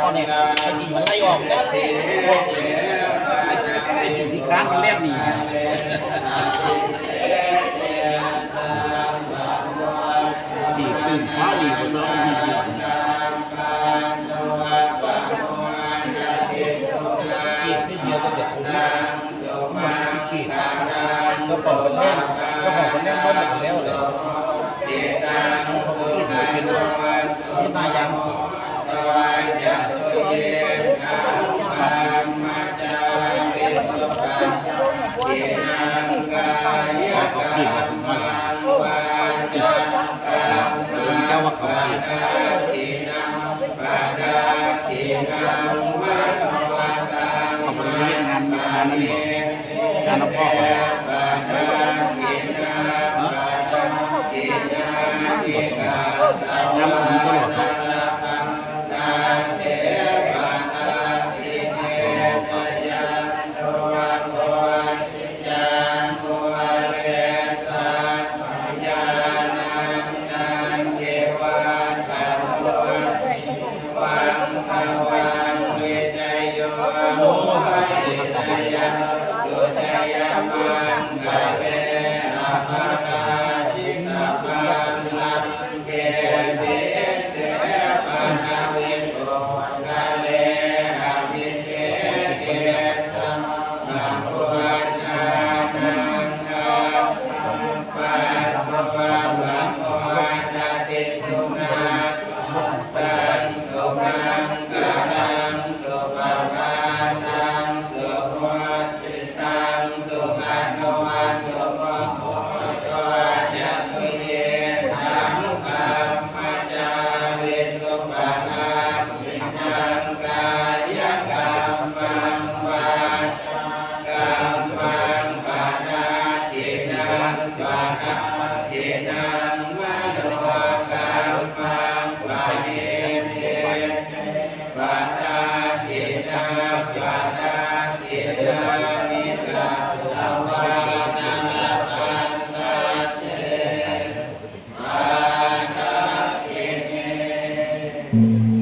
ตอนนี้กินมันไล่ออกแล้วเป็นที่ค้างมันแลบหนีดีตื่นฟ้าดีกว่าเดิมขีดที่เดียวก็เด็ดผมมันขีดก็ของคนแน่นก็ของคนแน่นก็หนักแล้วเลยเขาขีดเป็นที่นายางสุดขีดแบบนี้เจ้าว่าเขาขีดเขาบริเวณงานนั่นเองงานน้ำพ่อน้ำมันก็หลดMm-hmm.